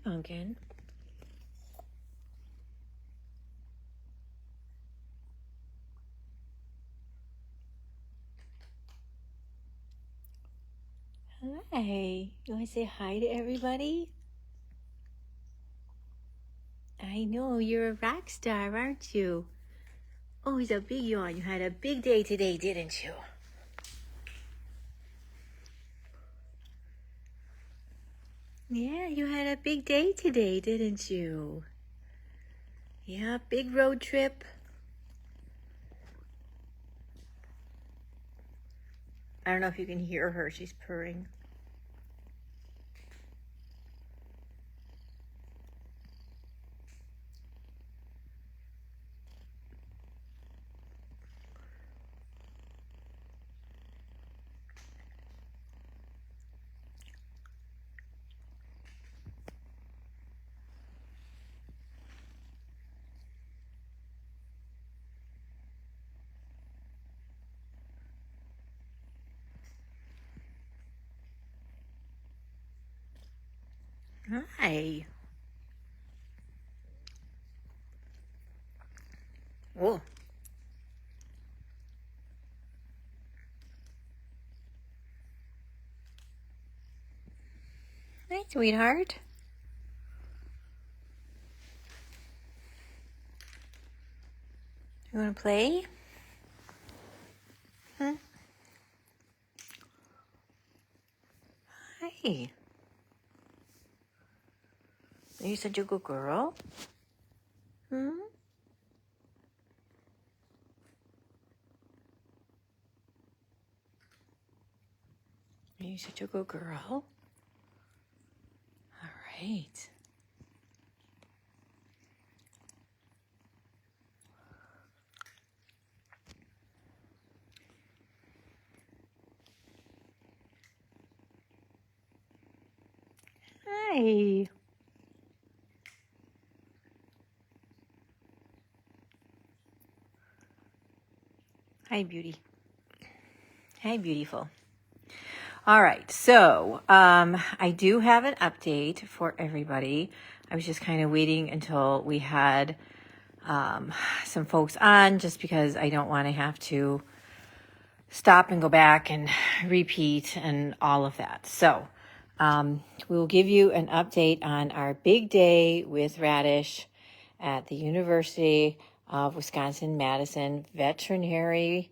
Pumpkin. Hi. You want to say hi to everybody? I know, you're a rock star, aren't you? Oh, he's a big yawn. You had a big day today, didn't you? Yeah, you had a big day today, didn't you? Yeah, big road trip. I don't know if you can hear her. She's purring. Hi. Whoa. Hi, sweetheart. You want to play? Huh? Hi. Are you such a good girl? Hmm? Are you such a good girl? All right. Hi. Hi, beauty. Hi, beautiful. All right, so I do have an update for everybody. I was just kind of waiting until we had some folks on, just because I don't want to have to stop and go back and repeat and all of that. So we will give you an update on our big day with Radish at the University of Wisconsin-Madison Veterinary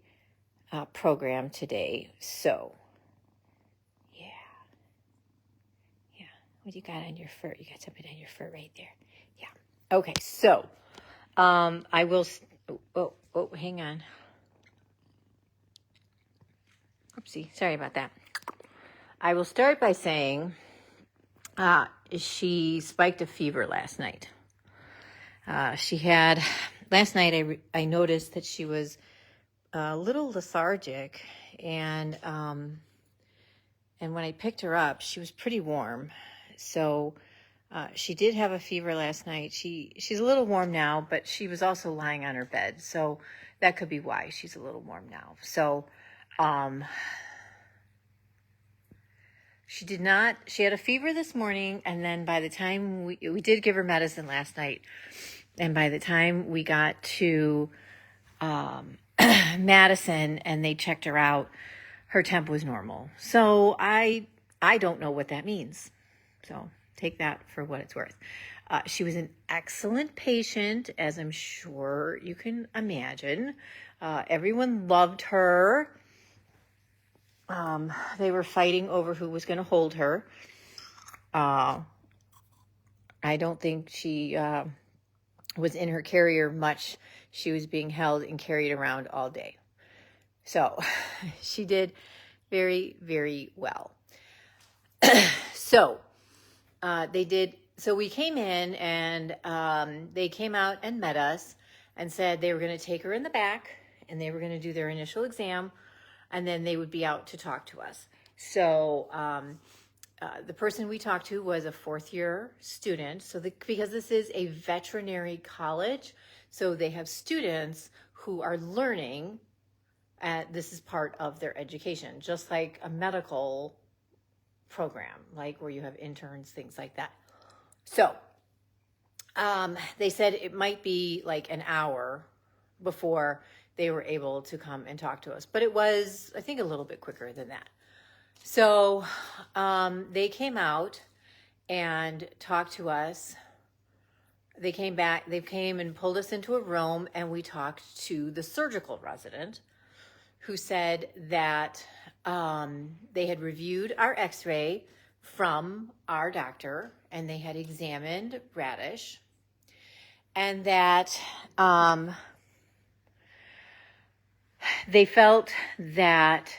program today. So, yeah. What do you got on your fur? You got something on your fur right there. Yeah. Okay, so I will... hang on. Oopsie, sorry about that. I will start by saying she spiked a fever last night. Last night I noticed that she was a little lethargic, and when I picked her up, she was pretty warm. So she did have a fever last night. She's a little warm now, but she was also lying on her bed. So that could be why she's a little warm now. So she had a fever this morning, and then by the time we did give her medicine last night, and by the time we got to Madison and they checked her out, her temp was normal. So I don't know what that means. So take that for what it's worth. She was an excellent patient, as I'm sure you can imagine. Everyone loved her. They were fighting over who was going to hold her. I don't think she was in her carrier much. She was being held and carried around all day. So she did very, very well. So we came in, and they came out and met us and said they were going to take her in the back and they were going to do their initial exam, and then they would be out to talk to us. So the person we talked to was a fourth-year student. So because this is a veterinary college, so they have students who are learning, and this is part of their education, just like a medical program, like where you have interns, things like that. So they said it might be like an hour before they were able to come and talk to us. But it was, I think, a little bit quicker than that. So they came out and talked to us. They came and pulled us into a room, and we talked to the surgical resident, who said that they had reviewed our x-ray from our doctor, and they had examined Radish, and that they felt that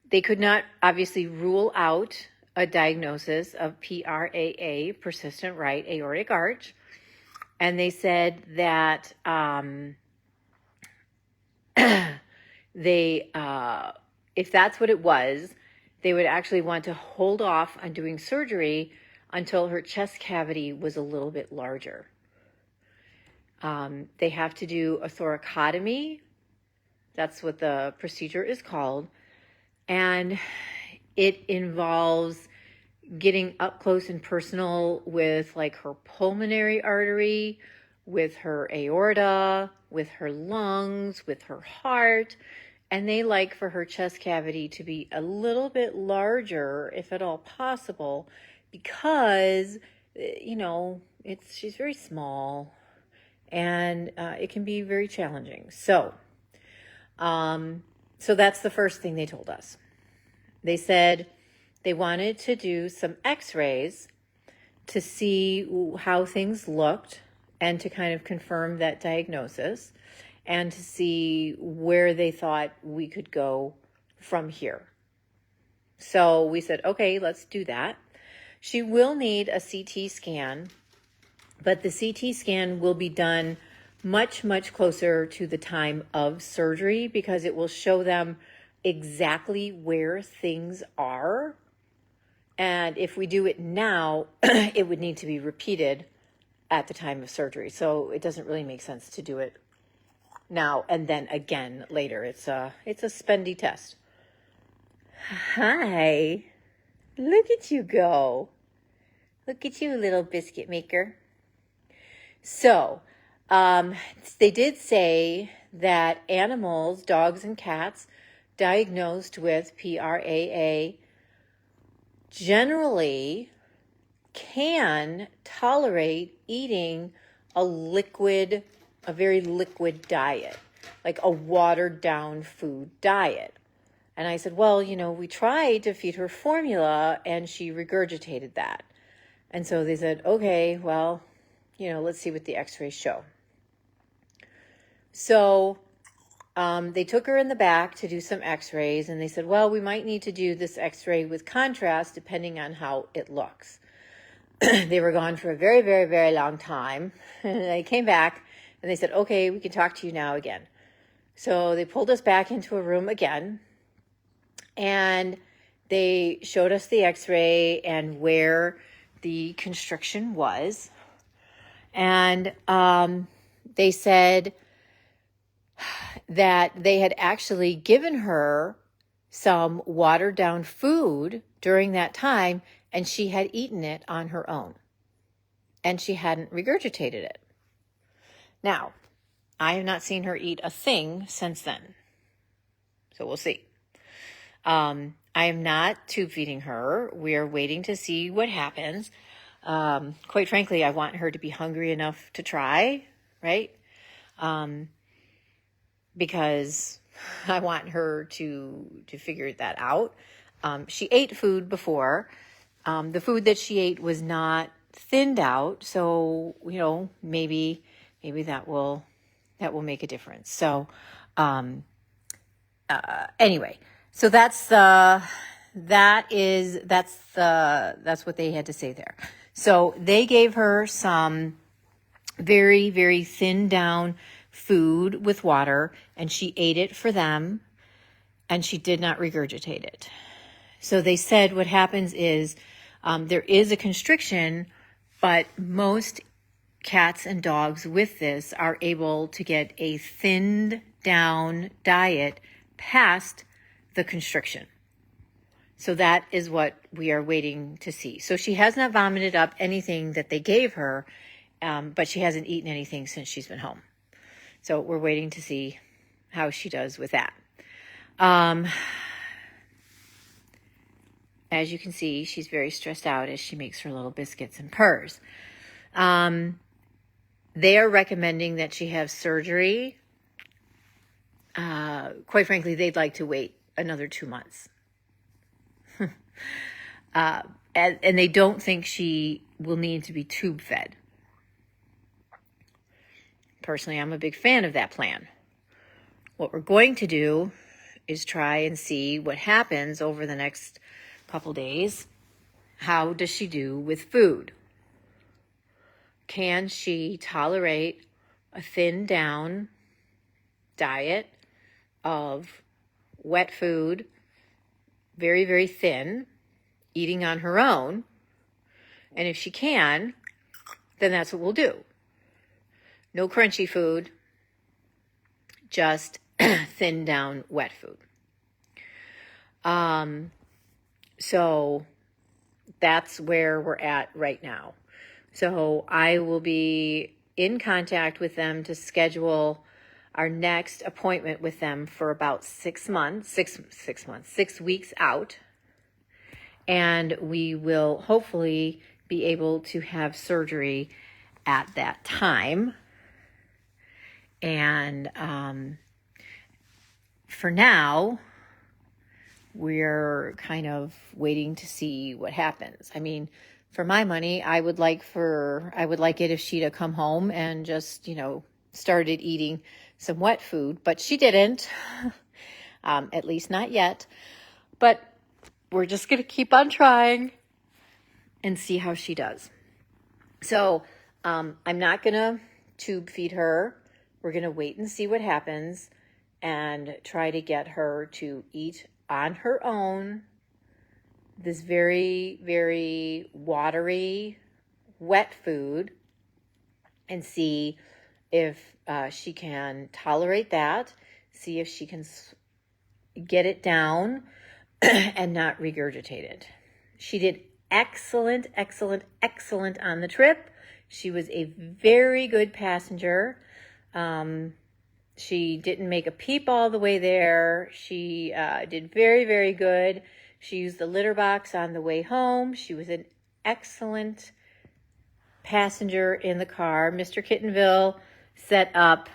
they could not obviously rule out a diagnosis of PRAA, persistent right aortic arch. And they said that if that's what it was, they would actually want to hold off on doing surgery until her chest cavity was a little bit larger. They have to do a thoracotomy. That's what the procedure is called. And it involves getting up close and personal with like her pulmonary artery, with her aorta, with her lungs, with her heart. And they like for her chest cavity to be a little bit larger, if at all possible, because, she's very small, and it can be very challenging. So that's the first thing they told us. They said they wanted to do some x-rays to see how things looked and to kind of confirm that diagnosis and to see where they thought we could go from here. So we said, okay, let's do that. She will need a CT scan, but the CT scan will be done much, much closer to the time of surgery because it will show them exactly where things are. And if we do it now, it would need to be repeated at the time of surgery. So it doesn't really make sense to do it now and then again later. It's a spendy test. Hi, look at you go. Look at you, little biscuit maker. So they did say that animals, dogs and cats, diagnosed with PRAA generally can tolerate eating a very liquid diet, like a watered down food diet. And I said, well, we tried to feed her formula and she regurgitated that. And so they said, okay, well, let's see what the x-rays show. So they took her in the back to do some x-rays, and they said, well, we might need to do this x-ray with contrast depending on how it looks. They were gone for a very, very, very long time. And they came back and they said, okay, we can talk to you now again. So they pulled us back into a room again, and they showed us the x-ray and where the constriction was. And they said that they had actually given her some watered down food during that time, and she had eaten it on her own, and she hadn't regurgitated it. Now, I have not seen her eat a thing since then, so we'll see. I am not tube feeding her. We are waiting to see what happens. Quite frankly, I want her to be hungry enough to try, right? Because I want her to figure that out. She ate food before. The food that she ate was not thinned out, so maybe that will make a difference. So anyway, so that's what they had to say there. So they gave her some very, very thinned down food with water, and she ate it for them, and she did not regurgitate it. So they said what happens is there is a constriction, but most cats and dogs with this are able to get a thinned down diet past the constriction. So that is what we are waiting to see. So she has not vomited up anything that they gave her, but she hasn't eaten anything since she's been home. So we're waiting to see how she does with that. As you can see, she's very stressed out as she makes her little biscuits and purrs. They are recommending that she have surgery. Quite frankly, they'd like to wait another 2 months. And they don't think she will need to be tube fed. Personally, I'm a big fan of that plan. What we're going to do is try and see what happens over the next couple days. How does she do with food? Can she tolerate a thinned down diet of wet food, very, very thin, eating on her own? And if she can, then that's what we'll do. No crunchy food, just thin down wet food. So that's where we're at right now. So I will be in contact with them to schedule our next appointment with them for about 6 weeks out. And we will hopefully be able to have surgery at that time. And for now, we're kind of waiting to see what happens. I mean, for my money, I would like it if she'd have come home and just, started eating some wet food, but she didn't, at least not yet. But we're just going to keep on trying and see how she does. So I'm not going to tube feed her. We're going to wait and see what happens and try to get her to eat on her own this very, very watery, wet food and see if she can tolerate that, see if she can get it down and not regurgitate it. She did excellent, excellent, excellent on the trip. She was a very good passenger. She didn't make a peep all the way there. She did very, very good. She used the litter box on the way home. She was an excellent passenger in the car. Mr. Kittenville set up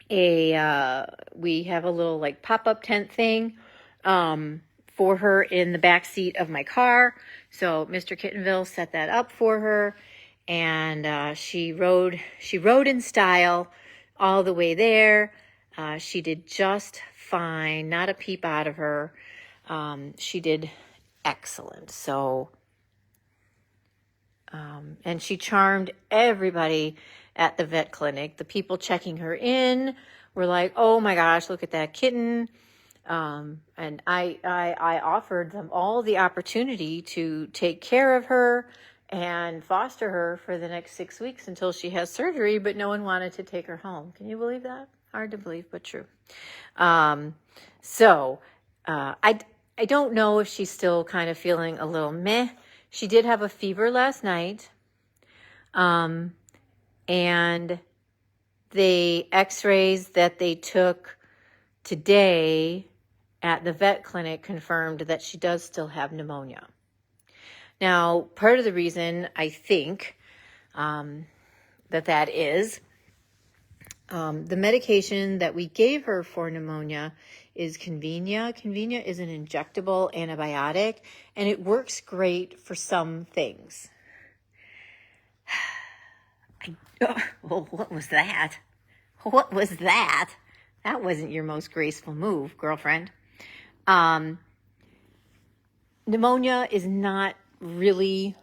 we have a little pop-up tent thing for her in the back seat of my car. So Mr. Kittenville set that up for her, and she rode in style all the way there. She did just fine, not a peep out of her. She did excellent. So, and she charmed everybody at the vet clinic. The people checking her in were like, "Oh my gosh, look at that kitten." And I offered them all the opportunity to take care of her and foster her for the next 6 weeks until she has surgery, but no one wanted to take her home. Can you believe that? Hard to believe, but true. So I don't know if she's still kind of feeling a little meh. She did have a fever last night. And the x-rays that they took today at the vet clinic confirmed that she does still have pneumonia. Now, part of the reason I think that is the medication that we gave her for pneumonia is Convenia. Convenia is an injectable antibiotic, and it works great for some things. Well, what was that? What was that? That wasn't your most graceful move, girlfriend. Pneumonia is not really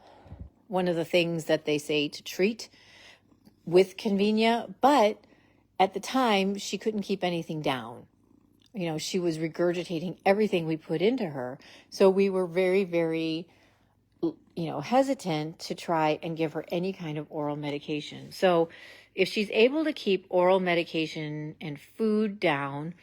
one of the things that they say to treat with Convenia, but at the time, she couldn't keep anything down. She was regurgitating everything we put into her. So we were very, very hesitant to try and give her any kind of oral medication. So if she's able to keep oral medication and food down,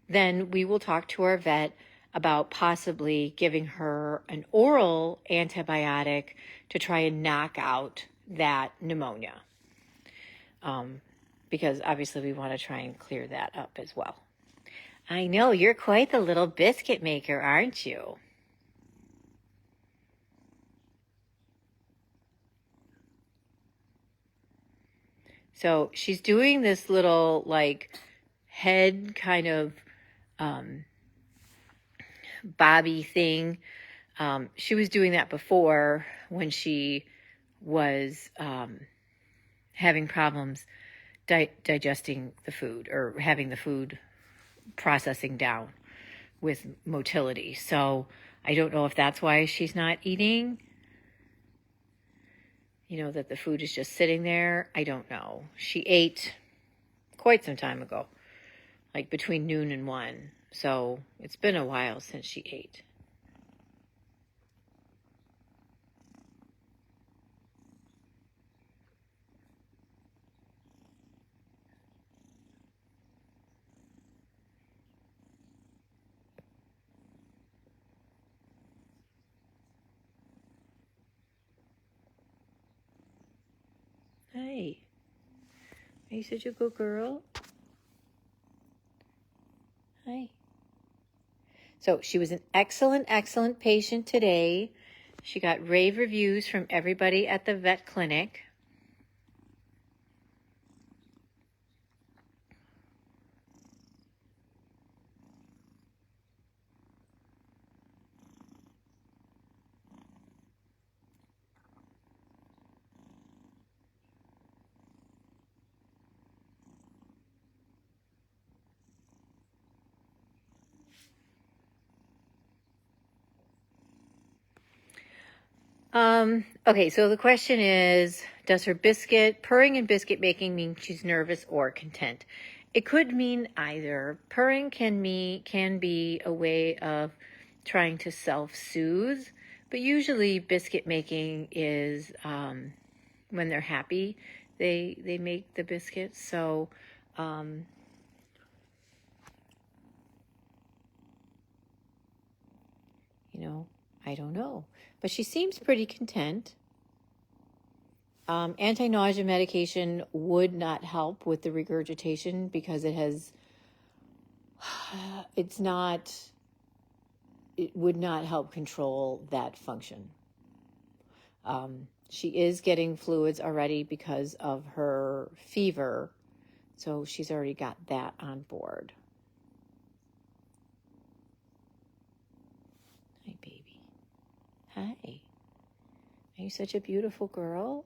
then we will talk to our vet about possibly giving her an oral antibiotic to try and knock out that pneumonia. Because obviously we want to try and clear that up as well. I know, you're quite the little biscuit maker, aren't you? So she's doing this little like head kind of bobby thing. She was doing that before when she was having problems digesting the food or having the food processing down with motility. So I don't know if that's why she's not eating. You know, that the food is just sitting there. I don't know. She ate quite some time ago, like between noon and 1. So it's been a while since she ate. Hey, are you such a good girl? Hi. So she was an excellent, excellent patient today. She got rave reviews from everybody at the vet clinic. Okay, so the question is, does her purring and biscuit making mean she's nervous or content? It could mean either. Purring can be a way of trying to self-soothe, but usually biscuit making is when they're happy, they make the biscuits. So you know, I don't know. But she seems pretty content. Anti-nausea medication would not help with the regurgitation because it would not help control that function. She is getting fluids already because of her fever, so she's already got that on board. Hi, baby. Hi. Are you such a beautiful girl?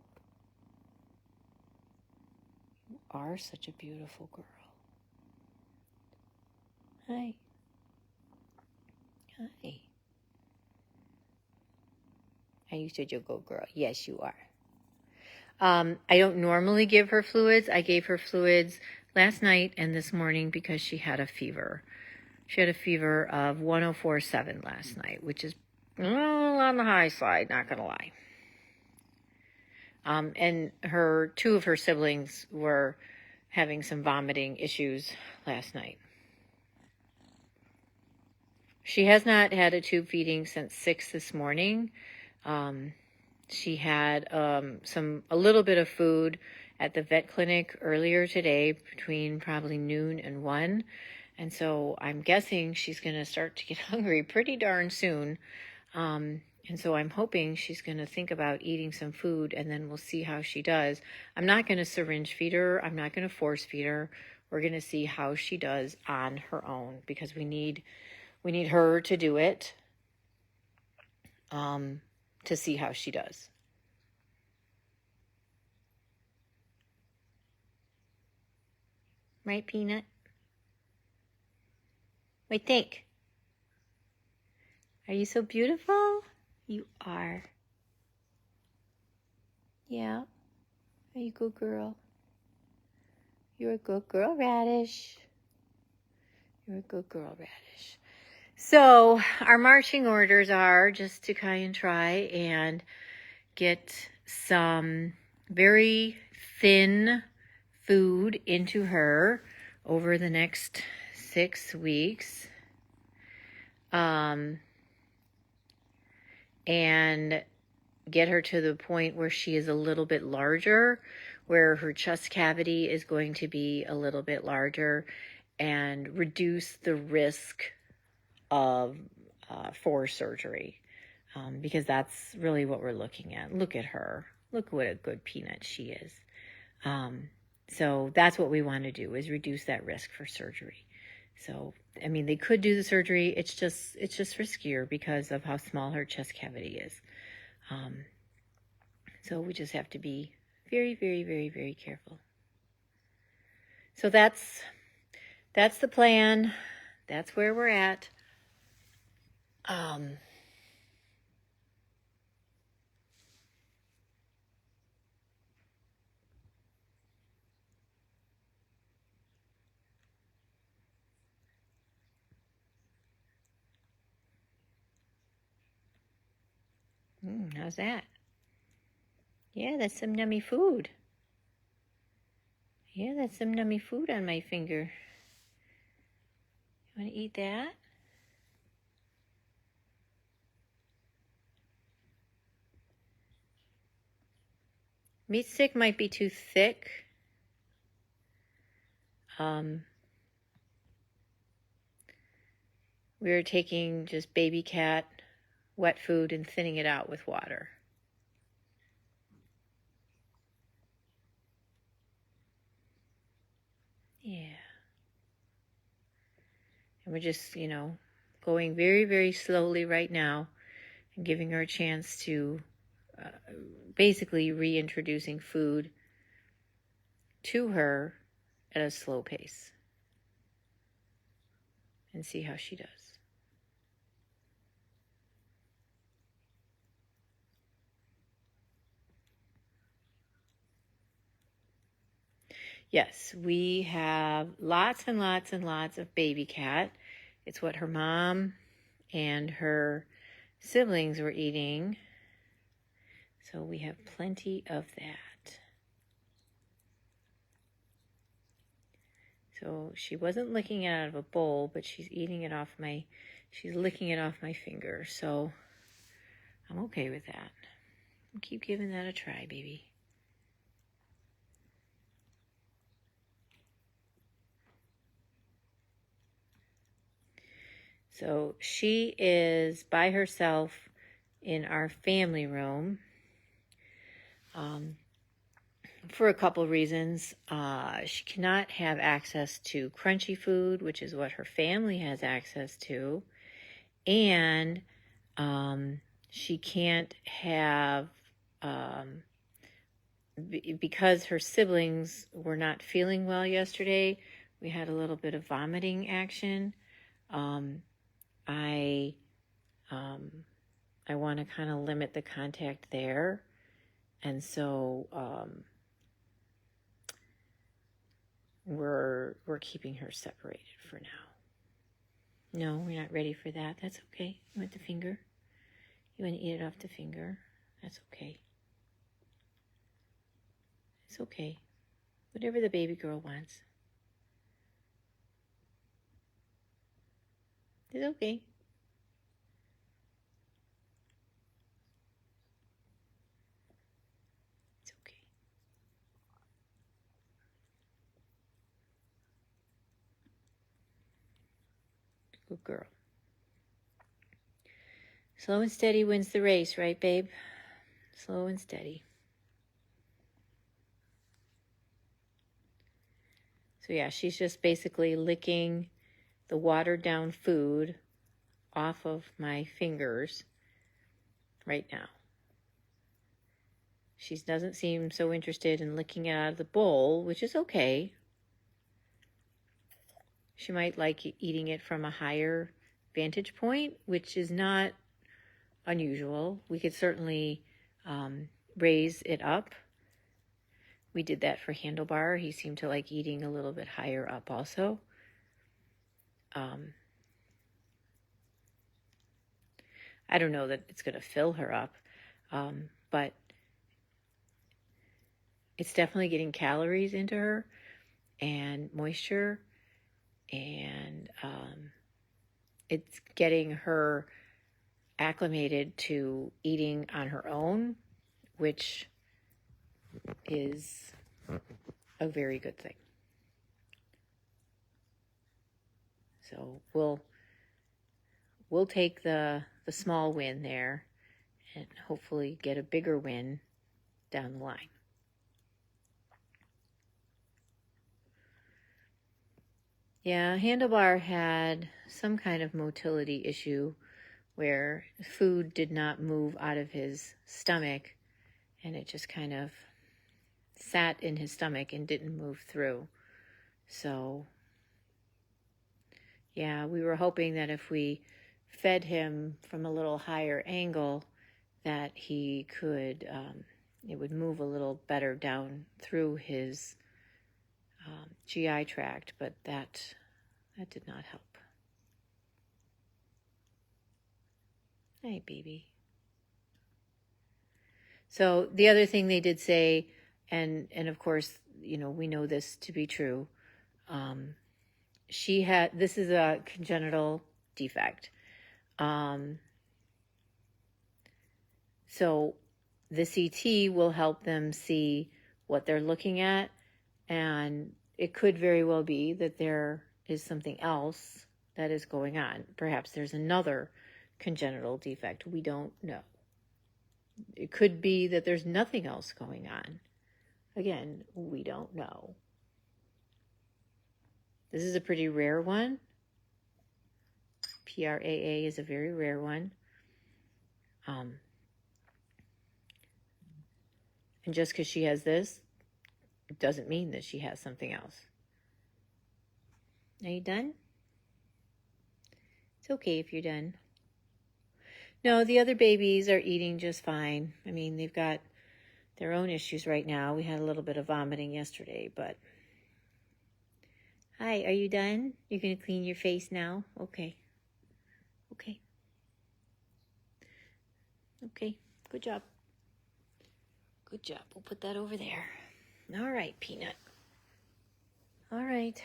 You are such a beautiful girl. Hi. Hi. Are you such a good girl? Yes, you are. I don't normally give her fluids. I gave her fluids last night and this morning because she had a fever. She had a fever of 104.7 last night, which is on the high side, not going to lie. And two of her siblings were having some vomiting issues last night. She has not had a tube feeding since 6 this morning. She had a little bit of food at the vet clinic earlier today between probably noon and 1. And so I'm guessing she's going to start to get hungry pretty darn soon. And so I'm hoping she's going to think about eating some food, and then we'll see how she does. I'm not going to syringe feed her. I'm not going to force feed her. We're going to see how she does on her own because we need her to do it to see how she does. Right, Peanut? Wait, think. Are you so beautiful? You are. Yeah. Are you a good girl? You're a good girl, Radish. You're a good girl, Radish. So our marching orders are just to kind of try and get some very thin food into her over the next 6 weeks. and get her to the point where she is a little bit larger, where her chest cavity is going to be a little bit larger, and reduce the risk of for surgery, because that's really what we're looking at. Look at her. Look what a good peanut she is. So that's what we want to do, is reduce that risk for surgery. So, I mean, they could do the surgery. It's just riskier because of how small her chest cavity is. So we just have to be very, very, very, very careful. So that's the plan. That's where we're at. How's that? Yeah, that's some yummy food. Yeah, that's some yummy food on my finger. You want to eat that? Meat stick might be too thick. We're taking just baby cat wet food and thinning it out with water. Yeah. And we're just, going very, very slowly right now and giving her a chance to basically reintroducing food to her at a slow pace and see how she does. Yes, we have lots and lots and lots of baby cat. It's what her mom and her siblings were eating. So we have plenty of that. So she wasn't licking it out of a bowl, but she's licking it off my finger. So I'm okay with that. I'll keep giving that a try, baby. So she is by herself in our family room for a couple reasons. She cannot have access to crunchy food, which is what her family has access to. And she can't have, because her siblings were not feeling well yesterday, we had a little bit of vomiting action. I want to kind of limit the contact there. And so we're keeping her separated for now. No, we're not ready for that. That's okay. You want the finger? You want to eat it off the finger? That's okay. It's okay. Whatever the baby girl wants. It's okay. It's okay. Good girl. Slow and steady wins the race, right, babe? Slow and steady. So yeah, she's just basically licking the watered down food off of my fingers right now. She doesn't seem so interested in licking it out of the bowl, which is okay. She might like eating it from a higher vantage point, which is not unusual. We could certainly raise it up. We did that for Handlebar. He seemed to like eating a little bit higher up also. I don't know that it's going to fill her up, but it's definitely getting calories into her and moisture, and it's getting her acclimated to eating on her own, which is a very good thing. So we'll take the small win there and hopefully get a bigger win down the line. Yeah, Handlebar had some kind of motility issue where food did not move out of his stomach, and it just kind of sat in his stomach and didn't move through. So, yeah, we were hoping that if we fed him from a little higher angle, that he could, it would move a little better down through his GI tract, but that did not help. Hey, baby. So the other thing they did say, and of course, we know this to be true, this is a congenital defect. So the CT will help them see what they're looking at, and it could very well be that there is something else that is going on. Perhaps there's another congenital defect. We don't know. It could be that there's nothing else going on. Again, we don't know. This is a pretty rare one. PRAA is a very rare one. And just because she has this, it doesn't mean that she has something else. Are you done? It's okay if you're done. No, the other babies are eating just fine. I mean, they've got their own issues right now. We had a little bit of vomiting yesterday, but... Hi, are you done? You're going to clean your face now? Okay. Okay. Okay, good job. Good job. We'll put that over there. All right, Peanut. All right.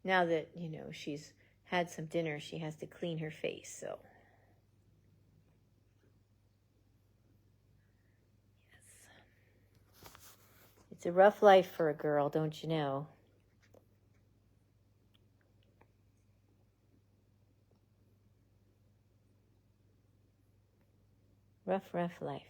Now that, she's had some dinner, she has to clean her face, so. Yes. It's a rough life for a girl, don't you know? Rough life.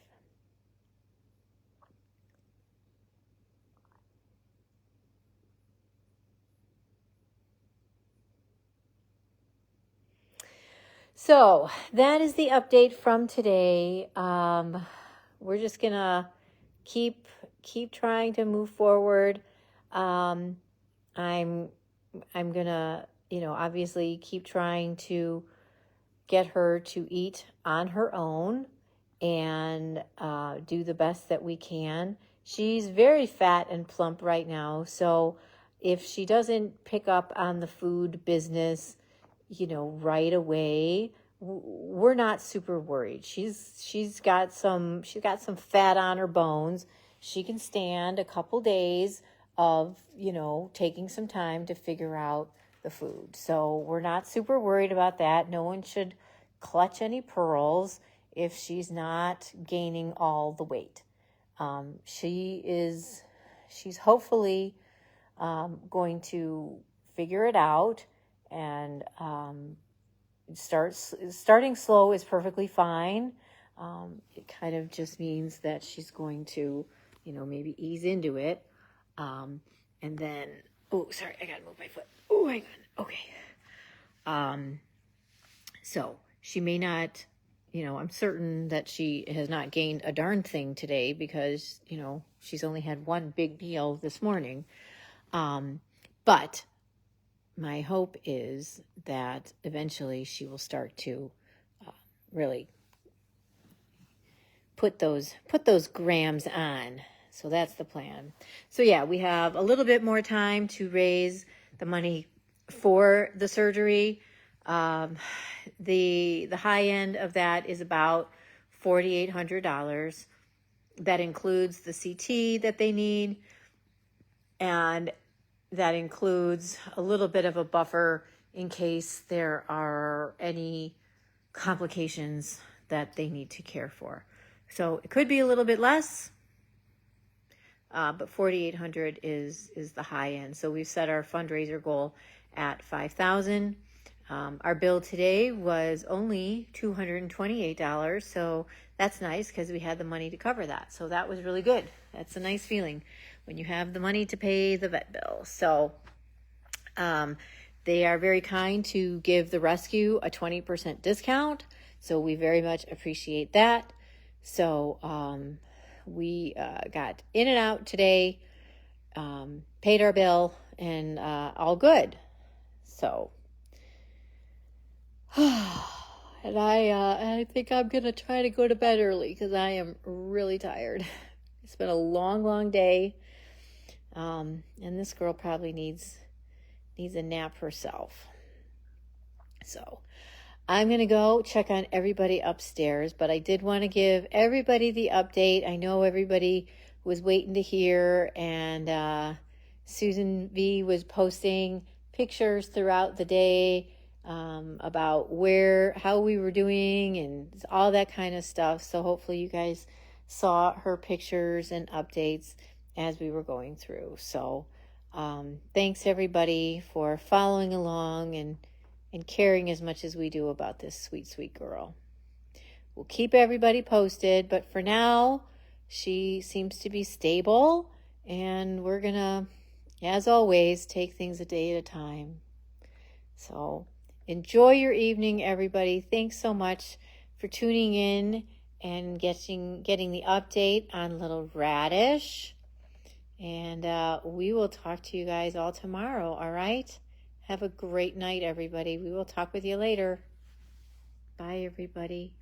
So that is the update from today. We're just gonna keep trying to move forward. I'm gonna, obviously keep trying to get her to eat on her own and do the best that we can. She's very fat and plump right now, so if she doesn't pick up on the food business, right away, we're not super worried. She's got some fat on her bones. She can stand a couple days of, taking some time to figure out the food. So we're not super worried about that. No one should clutch any pearls if she's not gaining all the weight. She's hopefully going to figure it out, and starting slow is perfectly fine. It kind of just means that she's going to, maybe ease into it. And then, oh, sorry, I gotta move my foot. Oh, hang on. Okay. So she may not, I'm certain that she has not gained a darn thing today because, she's only had one big meal this morning. But my hope is that eventually she will start to really put those grams on. So that's the plan. So yeah, we have a little bit more time to raise the money for the surgery. The high end of that is about $4,800. That includes the CT that they need, and that includes a little bit of a buffer in case there are any complications that they need to care for. So it could be a little bit less, but 4,800 is the high end. So we've set our fundraiser goal at 5,000. Our bill today was only $228, so that's nice because we had the money to cover that. So that was really good. That's a nice feeling when you have the money to pay the vet bill. So they are very kind to give the rescue a 20% discount. So we very much appreciate that. So we got in and out today, paid our bill, and all good. So, and I think I'm going to try to go to bed early because I am really tired. It's been a long, long day. And this girl probably needs a nap herself. So I'm going to go check on everybody upstairs, but I did want to give everybody the update. I know everybody was waiting to hear, and Susan V was posting pictures throughout the day about how we were doing and all that kind of stuff. So hopefully you guys saw her pictures and updates as we were going through. So thanks everybody for following along and caring as much as we do about this sweet, sweet girl. We'll keep everybody posted, but for now, she seems to be stable, and we're gonna, as always, take things a day at a time. So enjoy your evening, everybody. Thanks so much for tuning in and getting the update on little Radish. And we will talk to you guys all tomorrow, all right? Have a great night, everybody. We will talk with you later. Bye, everybody.